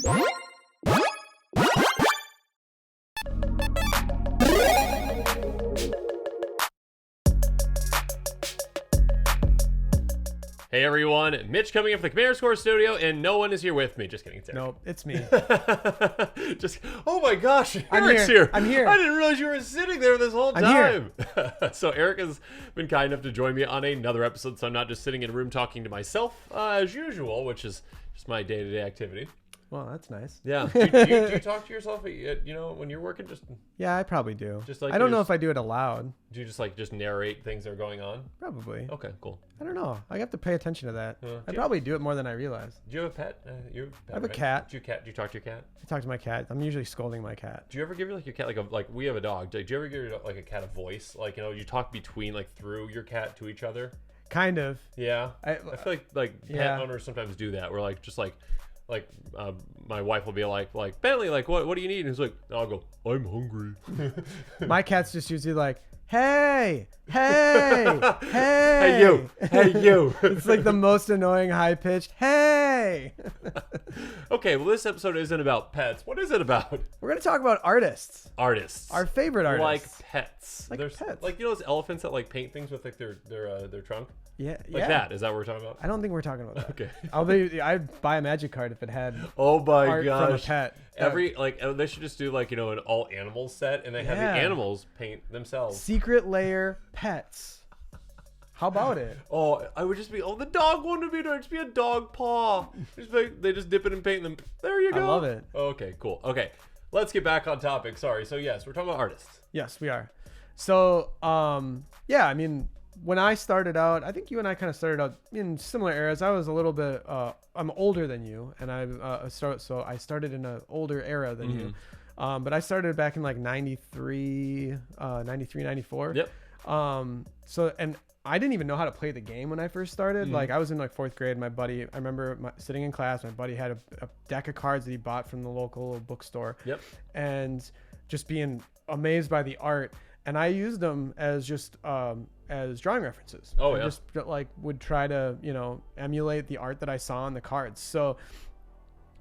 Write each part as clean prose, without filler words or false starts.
Hey everyone, Mitch coming in from the Commander Score Studio, and no one is here with me. Just kidding, it's Eric. Nope, it's me. Oh my gosh, Eric's here. I'm here. I didn't realize you were sitting there this whole I'm time. So Eric has been kind enough to join me on another episode, so I'm not just sitting in a room talking to myself as usual, which is just my day-to-day activity. Well, that's nice. Yeah. Do you talk to yourself, when you're working? Yeah, I probably do. Just like I don't know if I do it aloud. Do you just narrate things that are going on? Probably. Okay, cool. I don't know. I have to pay attention to that. I probably do it more than I realize. Do you have a pet? I have a cat. Do you talk to your cat? I talk to my cat. I'm usually scolding my cat. Do you ever give your cat like we have a dog? Do you ever give your a cat a voice? You talk between through your cat to each other? Kind of. Yeah. I feel like pet owners sometimes do that. Where my wife will be like Bentley, what do you need? And he's like, I'll go, I'm hungry. My cat's just usually like, hey, hey, hey, hey you, hey you. It's like the most annoying high pitched hey. Okay, well this episode isn't about pets. What is it about? We're gonna talk about artists. Our favorite artists. Like pets. Like pets. Those elephants that paint things with their trunk. Yeah, that. Is that what we're talking about? I don't think we're talking about that. Okay. I'd buy a magic card if it had. Oh my art gosh. from a pet. They should just do an all animals set, and they have the animals paint themselves. Secret layer pets. How about it? Oh, I would just be. Oh, the dog one would be. Just be a dog paw. They just dip it and paint them. There you go. I love it. Okay, cool. Okay, let's get back on topic. Sorry. So yes, we're talking about artists. Yes, we are. So yeah, I mean, when I started out, I think you and I kind of started out in similar eras. I was a little bit. I'm older than you, and I started in an older era than you. But I started back in 93, 94. Yep. So and I didn't even know how to play the game when I first started. I was in 4th grade. My buddy, I remember sitting in class. My buddy had a deck of cards that he bought from the local bookstore. Yep. And just being amazed by the art. And I used them as just as drawing references. Oh, I yeah. just would try to emulate the art that I saw on the cards. So,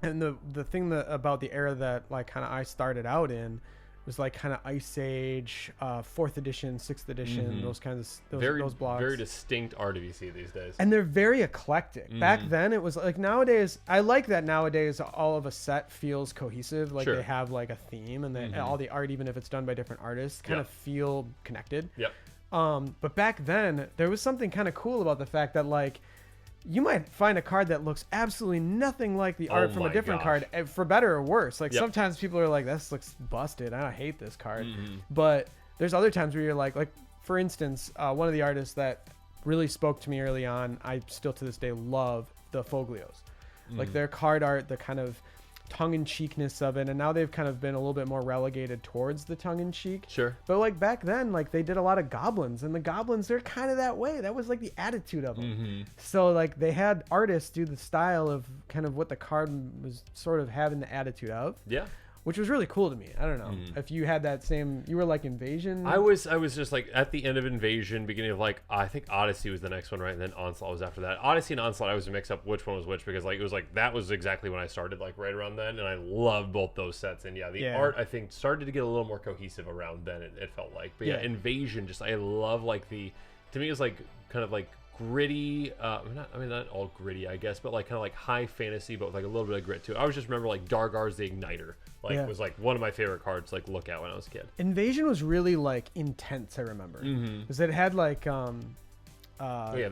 and the thing about the era that kind of I started out in was kind of Ice Age, 4th edition, 6th edition, those kinds of those blocks. Very distinct art you see these days. And they're very eclectic. Back then it was nowadays, I like that nowadays all of a set feels cohesive. Sure. They have a theme, and all the art, even if it's done by different artists, kind of feel connected. Yep. But back then there was something kind of cool about the fact that you might find a card that looks absolutely nothing like the art from a different card, for better or worse. Sometimes people are like, this looks busted, I hate this card. But there's other times where you're like for instance, one of the artists that really spoke to me early on, I still to this day love, the Foglios. Their card art, the kind of tongue-in-cheekness of it, and now they've kind of been a little bit more relegated towards the tongue-in-cheek. Sure. But back then, they did a lot of goblins, and the goblins, they're kind of that way. That was the attitude of them. So they had artists do the style of kind of what the card was sort of having the attitude of. Yeah. Which was really cool to me. I don't know if you had that same. You were Invasion. I was just at the end of Invasion, beginning of I think Odyssey was the next one, right? And then Onslaught was after that. Odyssey and Onslaught, I was mix up which one was which, because it was that was exactly when I started, right around then, and I loved both those sets. And the art I think started to get a little more cohesive around then. It felt like, but Invasion, I love to me it was kind of gritty, not all gritty, I guess, but kind of high fantasy, but with a little bit of grit too. I always just remember Dargar's the Igniter, was one of my favorite cards to look at when I was a kid. Invasion was really intense, I remember, because it had there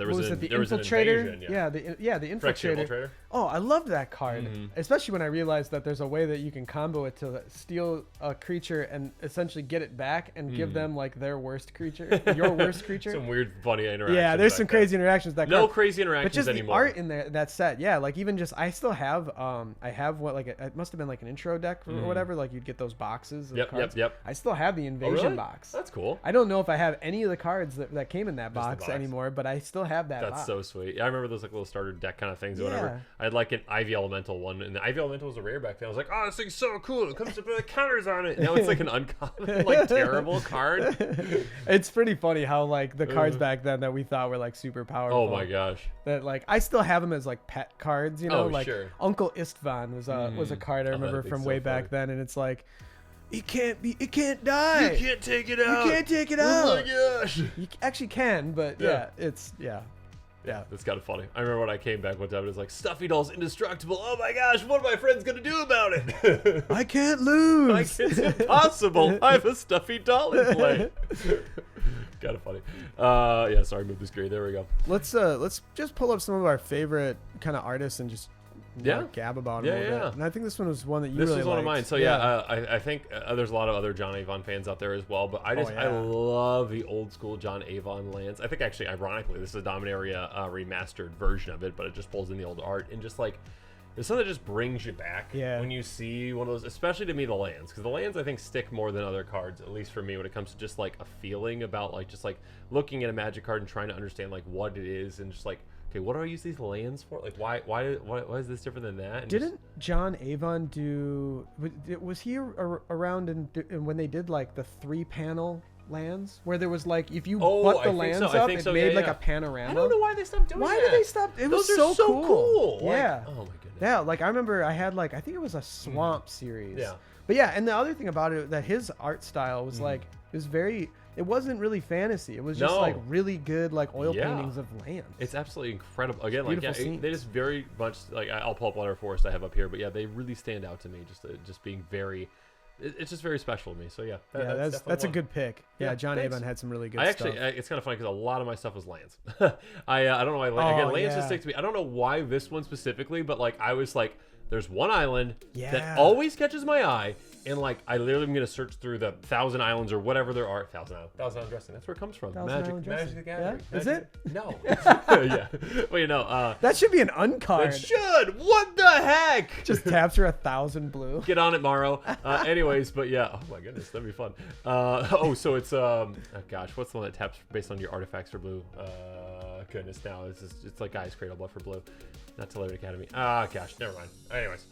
was the Infiltrator. The Infiltrator. Oh, I loved that card, especially when I realized that there's a way that you can combo it to steal a creature and essentially get it back and give them their worst creature, your worst creature. Some weird, funny interactions. Yeah, there's some crazy interactions. No crazy interactions but just anymore. The art in that set, even just I still have I have it must have been an intro deck or whatever. You'd get those boxes of cards. Yep. I still have the Invasion box. That's cool. I don't know if I have any of the cards that came in that box anymore, but I still have that. That's so sweet. Yeah, I remember those little starter deck kind of things or whatever. I had like an Ivy Elemental one, and the Ivy Elemental was a rare back then. I was like, oh, this thing's so cool. It comes up with the counters on it. Now it's like an uncommon, like terrible card. It's pretty funny how like the cards back then that we thought were like super powerful. Oh my gosh. That like I still have them as like pet cards, you know, like sure. Uncle Istvan was a card I remember from way back then, and it's like it can't die. You can't take it out. You can't take it out. Oh my gosh. You actually can, but yeah it's yeah. It's kind of funny. I remember when I came back one time, it was like, Stuffy Doll's indestructible. Oh my gosh, what are my friends going to do about it? I can't lose. It's impossible. I have a Stuffy Doll in play. Kind of funny. Yeah, sorry, move the screen. There we go. Let's just pull up some of our favorite kind of artists and just gab about them a little bit. And I think this one was one that you really liked. This was one of mine. So I think there's a lot of other John Avon fans out there as well, but I love the old school John Avon lands. I think actually, ironically, this is a Dominaria remastered version of it, but it just pulls in the old art and just like there's something that just brings you back when you see one of those, especially to me, the lands, because the lands I think stick more than other cards, at least for me, when it comes to just like a feeling about like just like looking at a Magic card and trying to understand like what it is and just like, okay, what do I use these lands for? Like, why is this different than that? And didn't John Avon do? Was he around when they did like the 3-panel lands, where there was like if you put the lands up, it made like a panorama? I don't know why they stopped doing that. Why did they stop? It was so cool. Yeah. Like, oh my goodness. Yeah, like I remember I had like I think it was a Swamp series. Yeah. But yeah, and the other thing about it that his art style was like it was very. It wasn't really fantasy. It was just like really good like oil paintings of lands. It's absolutely incredible. Again, like they just very much like I'll pull up Water Forest I have up here, but yeah, they really stand out to me. Just being very, it's just very special to me. So yeah, that's a good pick. Yeah, John Avon had some really good stuff. It's kind of funny because a lot of my stuff was lands. I don't know why. Lands just stick to me. I don't know why this one specifically, but like I was like, there's one island that always catches my eye. And like, I literally am gonna search through the 1,000 islands or whatever there are. 1,000 Island Dressing. That's where it comes from. Magic the Gathering. Yeah? Is it? No. Yeah. Well, you know. That should be an uncard. It should. What the heck? Just taps for 1,000 blue. Get on it, Morrow. Anyways, but yeah. Oh my goodness, that'd be fun. So it's oh gosh, what's the one that taps based on your artifacts for blue? Goodness, now it's like Gaia's Cradle, but for blue. Not Teleport Academy. Gosh, never mind. Anyways.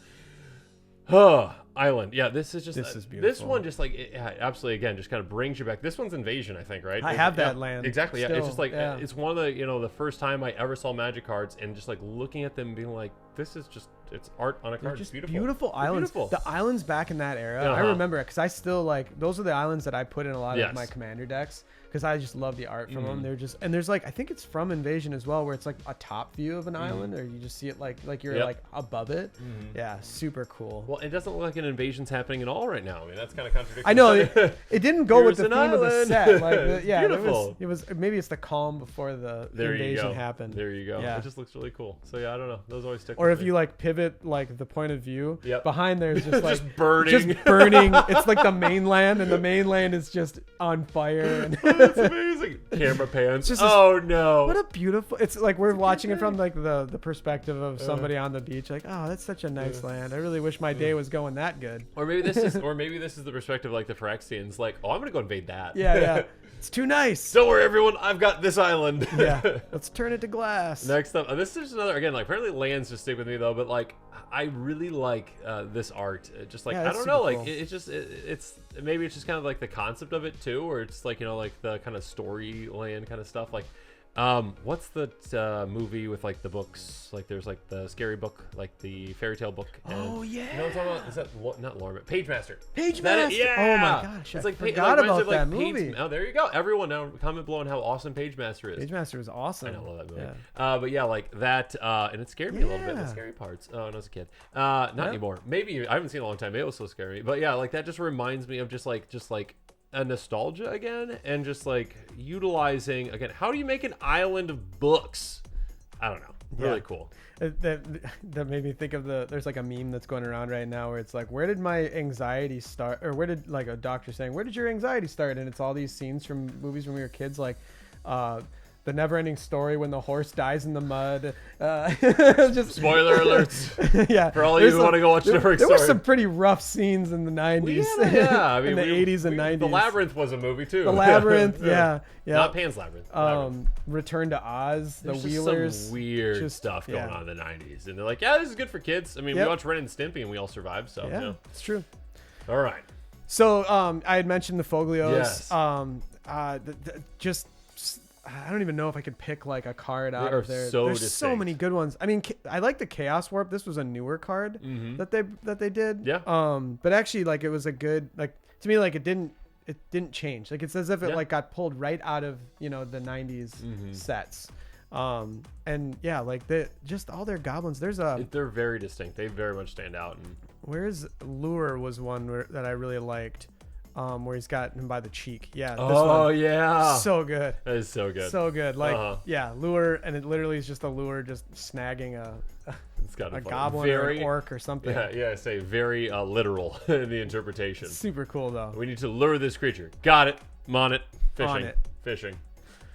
Island. Yeah, this is beautiful. This one just like absolutely again just kind of brings you back. This one's Invasion, I think, right? I have that land. Exactly. Yeah. It's just like it's one of the the first time I ever saw Magic cards and just like looking at them and being like, this is just it's art on a card. Just it's beautiful islands. Beautiful. The islands back in that era, I remember it because I still like those are the islands that I put in a lot of my commander decks because I just love the art from them. They're just and there's like I think it's from Invasion as well where it's like a top view of an island or you just see it like you're like above it. Yeah, super cool. Well, it doesn't look like an invasion's happening at all right now. I mean, that's kind of contradictory. I know it didn't go with the theme of the set. Like beautiful. It was maybe it's the calm before the invasion happened. There you go. Yeah. It just looks really cool. So yeah, I don't know. Those always stick. Or if you like pivot like the point of view, behind there's just like just burning. It's like the mainland, and the mainland is just on fire. And that's amazing. Camera pans. No! What a beautiful! It's like we're watching it from like the perspective of somebody on the beach. Like, oh, that's such a nice land. I really wish my day was going that good. Or maybe this is the perspective like the Phyrexians. Like, oh, I'm gonna go invade that. Yeah. It's too nice. Don't worry, everyone. I've got this island. Yeah. Let's turn it to glass. Next up, this is another again. Like, apparently lands just stick with me though. But like, I really like this art. Just like I don't know, like cool. It's maybe it's just kind of like the concept of it too, or it's like like the kind of story land kind of stuff. Like, what's the movie with like the books? Like, there's like the scary book, like the fairy tale book. Oh yeah. You know what I'm talking about? Is that not Lorman? Page Master. Yeah. Oh my gosh. It's like forgot about that movie. Oh, there you go. Everyone now comment below on how awesome Page Master is. Page Master is awesome. I love that movie. Yeah. But yeah, like that, and it scared me a little bit. The scary parts. Oh, when I was a kid. Not anymore. Maybe I haven't seen it in a long time. Maybe it was still scary. But yeah, like that just reminds me of just like a nostalgia again, and just like utilizing again. How do you make an island of books? I don't know. Really cool. That made me think of there's like a meme that's going around right now where it's like, where did my anxiety start, or where did like a doctor saying, where did your anxiety start? And it's all these scenes from movies when we were kids, like the never-ending story when the horse dies in the mud. Just spoiler alerts. Yeah, for all you who want to go watch the never-ending there story. were some pretty rough scenes in the 90s. Yeah, I mean, in the 80s and 90s. The Labyrinth was a movie too. The Labyrinth, yeah. Not Pan's Labyrinth. Return to Oz, There's the Wheelers. Some weird stuff going on in the 90s, and they're like, yeah, this is good for kids. I mean, we watched Ren and Stimpy and we all survived, so yeah, it's true. All right. So I had mentioned the Foglios. Yes. Just I don't even know if I could pick like a card out of there. So There's distinct. so many good ones. I mean, I like the Chaos Warp. This was a newer card that they did. Yeah. But actually, like, it was a good, like, to me, like, it didn't change. Like, it's as if it like got pulled right out of, you know, the 90s sets. And yeah, like just all their goblins. They're very distinct. They very much stand out. And where's Lure was one that I really liked. Where he's got him by the cheek. Yeah. This one. Yeah. So good. That is so good. So good. Like, yeah, Lure, and it literally is just a Lure just snagging a goblin or an orc or something. Yeah. Say very literal in the interpretation. Super cool though. We need to lure this creature. Got it. I'm on it. Fishing. On it. Fishing.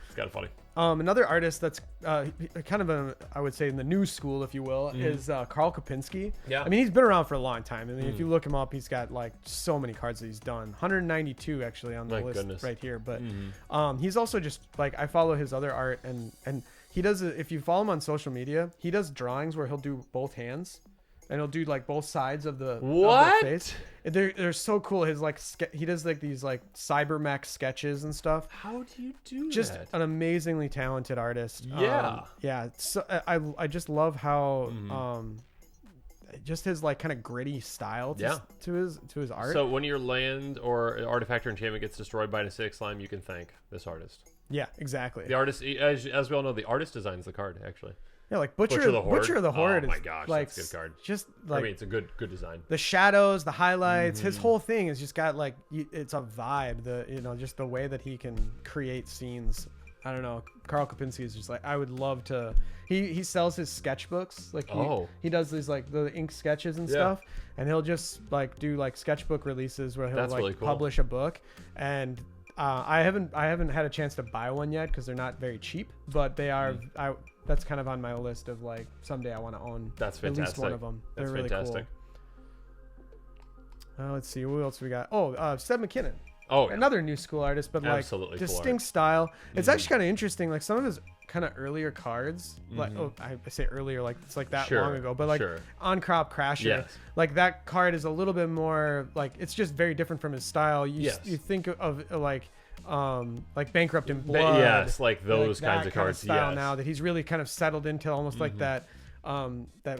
It's kind of funny. Another artist that's kind of I would say in the new school, if you will, is Karl Kopinski. Yeah. I mean, he's been around for a long time. I mean, if you look him up, he's got like so many cards that he's done. 192 actually on the list right here. But he's also just like, I follow his other art, and he does, if you follow him on social media, he does drawings where he'll do both hands. And he'll do like both sides of the face. They're so cool. His like he does like these like cybermech sketches and stuff. How do you do just that? An amazingly talented artist. Yeah. Yeah. So I just love how just his like kind of gritty style to his art. So when your land or artifact or enchantment gets destroyed by an acidic slime, you can thank this artist. Yeah, exactly. The artist, as we all know, the artist designs the card actually. Yeah, like Butcher of the Horde. Oh my gosh, like, that's a good card. Just like, I mean, it's a good design. The shadows, the highlights, his whole thing has just got like, it's a vibe. Just the way that he can create scenes. I don't know. Karl Kopinski is just like, I would love to. He sells his sketchbooks. Like he does these like the ink sketches and stuff, and he'll just like do like sketchbook releases where he'll really cool. publish a book. And I haven't had a chance to buy one yet because they're not very cheap, but they are. That's kind of on my list of like someday I want to own. That's fantastic. At least one of them. They're really fantastic. Cool. Let's see, what else we got. Seb McKinnon. Oh, another new school artist, but like absolutely distinct style. It's actually kind of interesting. Like some of his kind of earlier cards, like I say earlier, like it's like that long ago, but like On Crop Crasher, like that card is a little bit more like, it's just very different from his style. You think of like Bankrupt in Blood. Yes, like those kinds of cards. Style now that he's really kind of settled into almost like that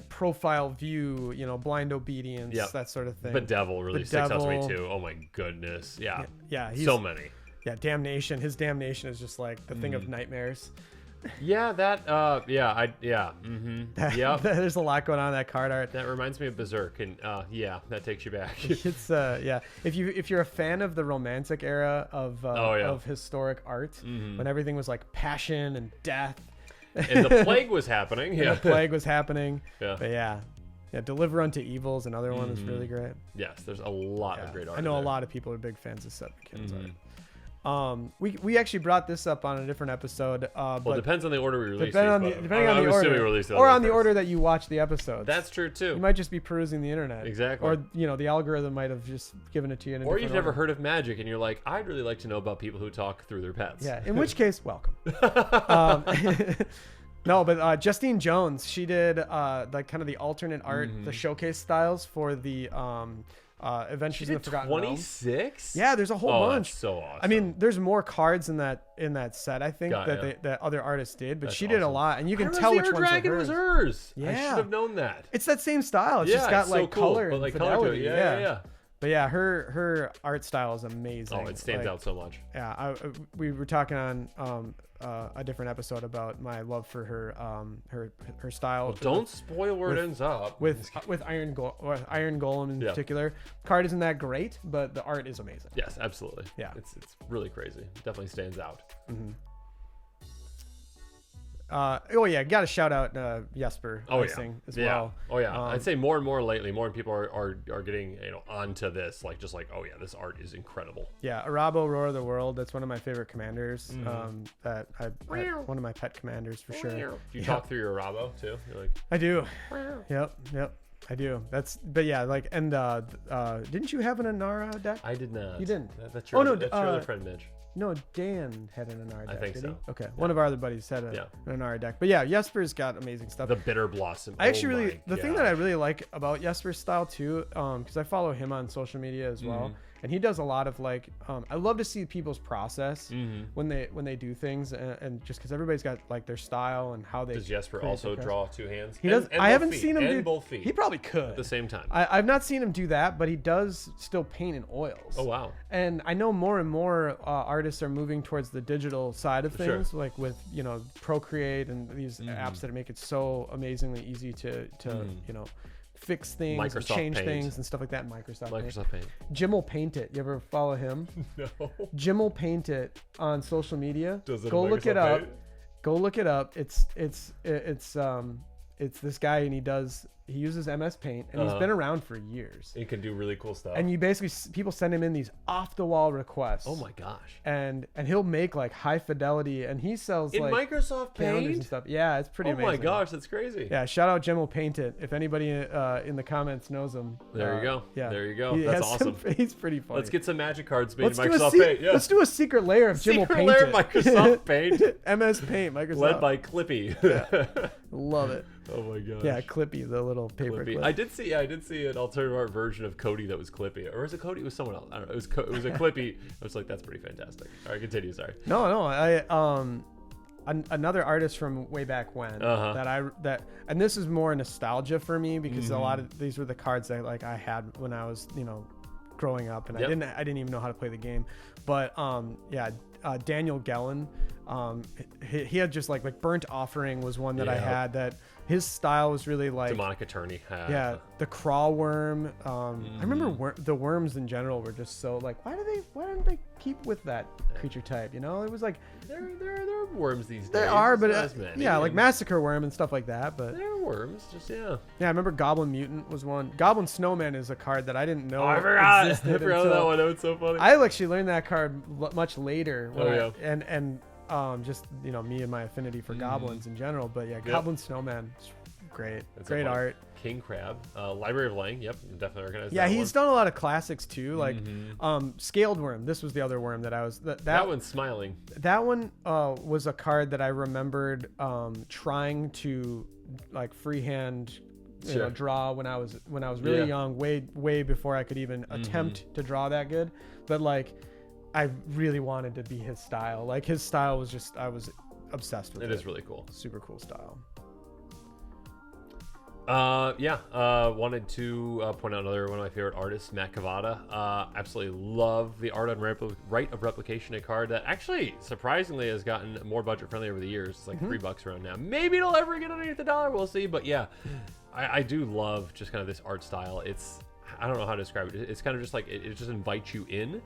profile view, Blind Obedience, that sort of thing. Bedevil really sticks out to me too. Oh my goodness. Yeah. So many. Yeah, Damnation. His Damnation is just like the thing of nightmares. Yeah, There's a lot going on in that card art. That reminds me of Berserk, and that takes you back. It's if you're a fan of the Romantic era of historic art, when everything was like passion and death, and the plague was happening. The plague was happening. Yeah. But Deliver Unto Evil is another one that's really great. Yes, there's a lot of great art. I know a lot of people are big fans of Seth McKinnon's art. We actually brought this up on a different episode. Well, it depends on the order we release. Depending on the order, or on the order that you watch the episodes. That's true too. You might just be perusing the internet. Exactly. Or the algorithm might have just given it to you. Or you've never heard of magic, and you're like, I'd really like to know about people who talk through their pets. Yeah. In which case, welcome. No, but Justine Jones, she did like kind of the alternate art, the showcase styles for the Adventures in the Forgotten Realms. 26? Yeah, there's a whole bunch. That's so awesome. I mean, there's more cards in that set, I think, that other artists did, but she did a lot, and you can tell which ones are hers. Was hers. Yeah. I should have known that. It's that same style. It's just got like color and fidelity. Yeah. But yeah, her art style is amazing. Oh, it stands out so much. Yeah, we were talking on a different episode about my love for her style. Well, don't spoil where it ends up. With Iron Golem in particular. Card isn't that great, but the art is amazing. Yes, absolutely. Yeah, it's really crazy. It definitely stands out. Oh yeah, got to shout out Jesper Oh Icing as yeah. well. Oh yeah. I'd say more and more lately, more people are getting onto this, like just like, oh yeah, this art is incredible. Yeah, Arabo, Roar of the World. That's one of my favorite commanders. That one of my pet commanders for sure. Do you talk through your Arabo too? You're like, I do. Yep. I do. But yeah, like, and didn't you have an Anara deck? I did not. You didn't. That's your other friend, Mitch. No, Dan had an Anara deck. I think did so. He? Okay, one of our other buddies had an Anara deck. But yeah, Jesper's got amazing stuff. The Bitter Blossom. I actually the thing that I really like about Jesper's style too, because I follow him on social media as well. And he does a lot of like, I love to see people's process when they do things, and just because everybody's got like their style and how they. Does Jesper also draw two hands? He does. I haven't seen him do both feet. He probably could at the same time. I've not seen him do that, but he does still paint in oils. Oh wow! And I know more and more artists are moving towards the digital side of things, like with Procreate and these apps that make it so amazingly easy to fix things, and change Paint. things, and stuff like that in Microsoft Paint. Jim will paint it. You ever follow him? No. Jim will paint it on social media. Does it Go look it up. Paint? Go look it up. It's this guy, and he uses MS Paint, and he's been around for years. He can do really cool stuff. And you basically, people send him in these off the wall requests. Oh my gosh. And he'll make like high fidelity, and he sells in like Microsoft calendars Paint and stuff. Yeah, it's pretty amazing. Oh my gosh, that's crazy. Yeah, shout out Jim will paint it. If anybody in the comments knows him. There you go. Yeah, there you go. That's awesome. He's pretty funny. Let's get some magic cards made in Microsoft Paint. Yeah. Let's do a secret layer of Jim will paint layer it. Microsoft Paint. MS Paint, Microsoft. Led by Clippy. Yeah. Love it. Oh my gosh. Yeah, Clippy, the little paper clip. I did see an alternative art version of Cody that was Clippy, or was it Cody? It was someone else. I don't know. It was a Clippy. I was like, that's pretty fantastic. All right, continue. Sorry. No. Another artist from way back when and this is more nostalgia for me because a lot of these were the cards that like I had when I was growing up, and I didn't even know how to play the game. But Daniel Gellin, he had just like Burnt Offering was one that I had that his style was really like Demonic Attorney. The Crawl Worm. I remember the worms in general were just so like, why don't they keep with that creature type? It was like there are worms these days. There are, but like Massacre Worm and stuff like that. But there are worms, just Yeah, I remember Goblin Mutant was one. Goblin Snowman is a card that I didn't know I forgot. existed. I forgot that one. That was so funny. I actually learned that card much later. And just me and my affinity for goblins in general. But yeah, Goblin Snowman, great, great art. King Crab, Library of Lang. Yep, definitely recognize. Yeah, that he's done a lot of classics too, like Scaled Worm. This was the other worm that I was. That one's smiling. That one was a card that I remembered trying to like freehand. Draw when I was really young, way before I could even attempt to draw that good. But like, I really wanted to be his style. Like his style was just, I was obsessed with it. It is really cool. Super cool style. Wanted to point out another one of my favorite artists, Matt Cavada. Absolutely love the art on Right of Replication, a card that actually surprisingly has gotten more budget friendly over the years. It's like $3 around now. Maybe it'll ever get underneath $1. We'll see. But yeah, I do love just kind of this art style. I don't know how to describe it. It's kind of just like it just invites you in,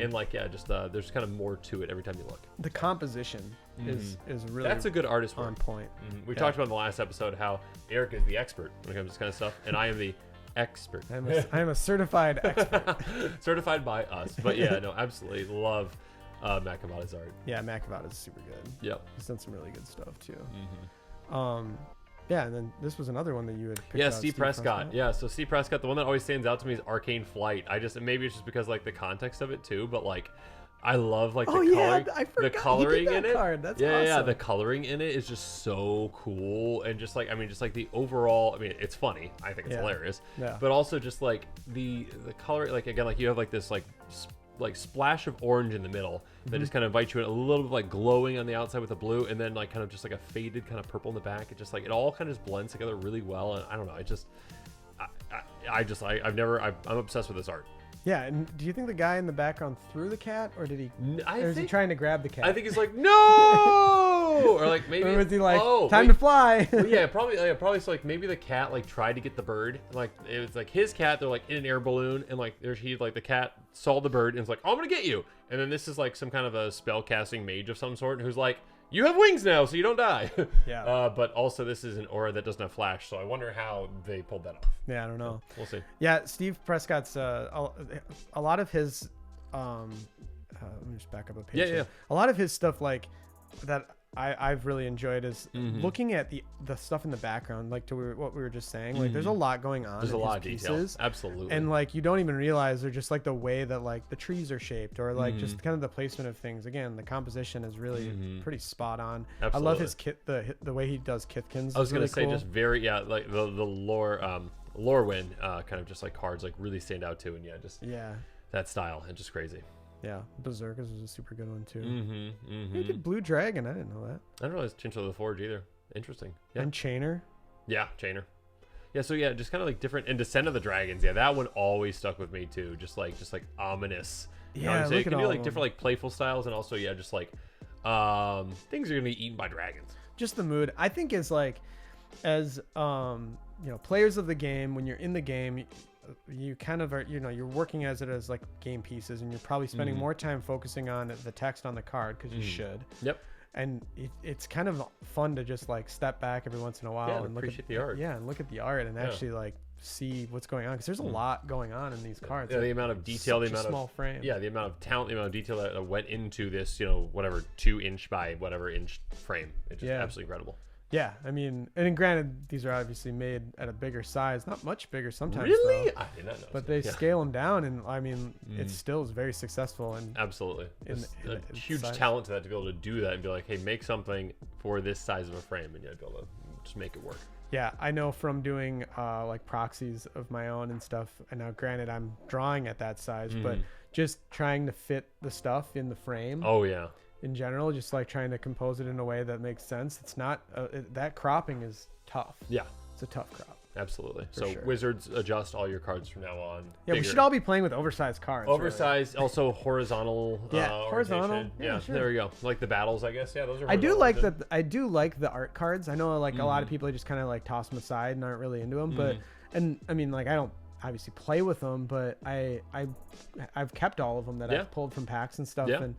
and like there's kind of more to it every time you look. The composition is really that's a good artist on point. We talked about in the last episode how Eric is the expert when it comes to this kind of stuff, and I am the expert. I am a certified expert, certified by us. But yeah, no, absolutely love Matt Cavada's art. Yeah, Matt Cavada is super good. Yep, he's done some really good stuff too. Yeah, and then this was another one that you had picked out. Yeah, Steve Prescott. Yeah, so Steve Prescott, the one that always stands out to me is Arcane Flight. Maybe it's just because like the context of it too, but like I love like the coloring in it. That's awesome. Yeah, the coloring in it is just so cool, and just like the overall, it's funny. I think it's hilarious. Yeah. But also just like the color, like again, like you have like this like splash of orange in the middle that just kind of invites you in, a little bit like glowing on the outside with the blue, and then like kind of just like a faded kind of purple in the back. It just like it all kind of just blends together really well, and I don't know, I'm obsessed with this art. Yeah, and do you think the guy in the background threw the cat, or did he? Is he trying to grab the cat? I think he's like no, or like maybe. Or was he like time to fly? Well, yeah, probably. So like maybe the cat like tried to get the bird. Like it was like his cat. They're like in an air balloon, and like the cat saw the bird and was like, oh, I'm gonna get you. And then this is like some kind of a spell casting mage of some sort who's like, you have wings now, so you don't die. Yeah. But also, this is an aura that doesn't have flash, so I wonder how they pulled that off. Yeah, I don't know. So we'll see. Yeah, Steve Prescott's a lot of his. Let me just back up a page. Yeah, here. yeah. A lot of his stuff like that I've really enjoyed is looking at the stuff in the background, like what we were just saying. Like, there's a lot going on. There's in a lot of his detail. pieces, Absolutely. and like you don't even realize they're just like the way that like the trees are shaped, or like just kind of the placement of things. Again, the composition is really pretty spot on. Absolutely. I love his kit, the way he does Kithkins. I was gonna really say cool. just very like the lore win kind of just like cards like really stand out too, and just that style and just crazy. Yeah, Berserkers was a super good one too. He did Blue Dragon. I didn't know that. I didn't realize Chinchilla of the Forge either. Interesting. Yeah. And Chainer. Yeah, Chainer. Yeah, so just kind of like different. And Descent of the Dragons. Yeah, that one always stuck with me too. Just like ominous. You know what I'm saying? It can do like different like playful styles, and also just like things are gonna be eaten by dragons. Just the mood. I think is like as players of the game, when you're in the game, you kind of are, you're working as like game pieces, and you're probably spending more time focusing on the text on the card because you should. Yep. And it's kind of fun to just like step back every once in a while and appreciate the art. Yeah, and look at the art and actually like see what's going on, because there's a lot going on in these cards. Yeah, the amount of detail, the amount of small frame. Yeah, the amount of talent, the amount of detail that went into this, whatever 2-inch by whatever inch frame. It's just absolutely incredible. Yeah, I mean, and granted, these are obviously made at a bigger size, not much bigger sometimes. Really? Though, I did not know. but they scale them down, and I mean, it still is very successful. And absolutely, it's a huge size. talent to that, to be able to do that and be like, hey, make something for this size of a frame, and be able to just make it work. Yeah, I know from doing like proxies of my own and stuff. And now, granted, I'm drawing at that size, but just trying to fit the stuff in the frame. Oh yeah. In general, just like trying to compose it in a way that makes sense. It's not that cropping is tough. Yeah, it's a tough crop. Absolutely. So Wizards adjust all your cards from now on. Yeah, we should all be playing with oversized cards. Oversized, really. Also horizontal. Horizontal. Yeah, sure. There we go. Like the battles, I guess. Yeah, those are. I do like that. I do like the art cards. I know, like a lot of people just kind of like toss them aside and aren't really into them. But and I mean, like I don't obviously play with them, but I've kept all of them that I've pulled from packs and stuff, and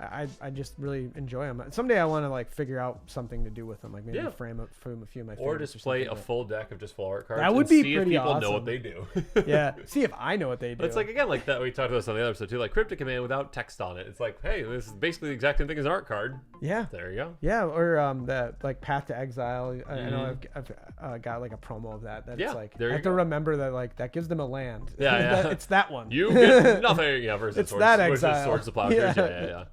I just really enjoy them. Someday I want to like figure out something to do with them, like maybe frame a few of my favorites, or display a full deck of just full art cards. That would be see pretty if people awesome. know what they do. Yeah, see if I know what they do. It's like, again, like that we talked about this on the other episode too, like Cryptic Command without text on it. It's like, hey, this is basically the exact same thing as an art card. Yeah, there you go. Yeah, or the like Path to Exile. I know I've got like a promo of that. That's like I have to remember that like that gives them a land. Yeah, it's that one. You get nothing. Yeah, versus it's Swords, that Exile. Swords to Plowshares. Yeah.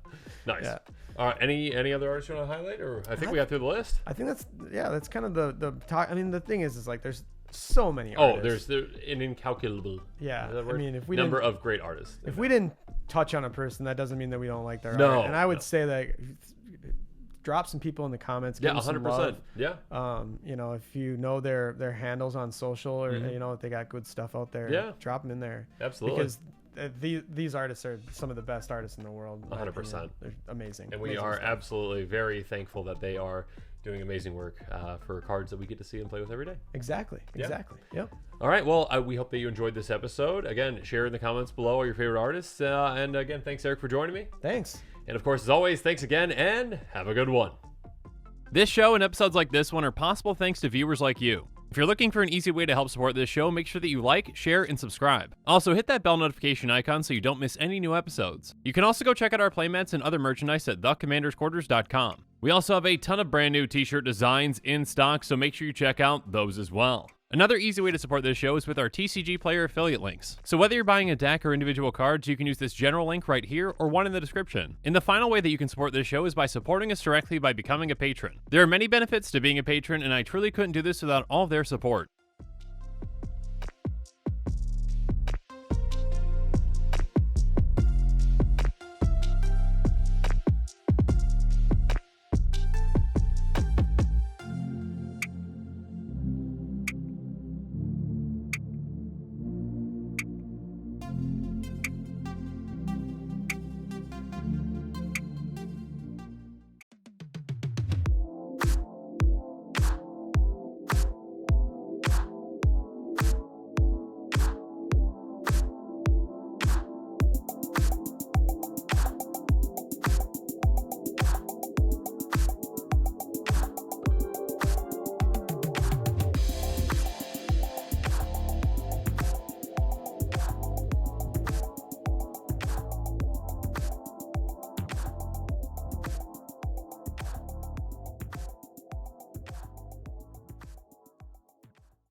Nice. Yeah. All right. Any other artists you want to highlight, or I think we got through the list. I think that's kind of the talk. I mean, the thing is like there's so many artists. There's an incalculable. Yeah. I mean, if we number of great artists. If we didn't touch on a person, that doesn't mean that we don't like their art. And I would say that drop some people in the comments. Give 100%. Yeah. If you know their handles on social, or if they got good stuff out there, drop them in there. Absolutely. Because these artists are some of the best artists in the world. 100%. They're amazing. And we are absolutely very thankful that they are doing amazing work for cards that we get to see and play with every day. Exactly. Yep. All right. Well, we hope that you enjoyed this episode. Again, share in the comments below all your favorite artists. And again, thanks, Eric, for joining me. Thanks. And of course, as always, thanks again, and have a good one. This show and episodes like this one are possible thanks to viewers like you. If you're looking for an easy way to help support this show, make sure that you like, share, and subscribe. Also, hit that bell notification icon so you don't miss any new episodes. You can also go check out our playmats and other merchandise at thecommandersquarters.com. We also have a ton of brand new t-shirt designs in stock, so make sure you check out those as well. Another easy way to support this show is with our TCG Player affiliate links. So whether you're buying a deck or individual cards, you can use this general link right here or one in the description. And the final way that you can support this show is by supporting us directly by becoming a patron. There are many benefits to being a patron, and I truly couldn't do this without all of their support.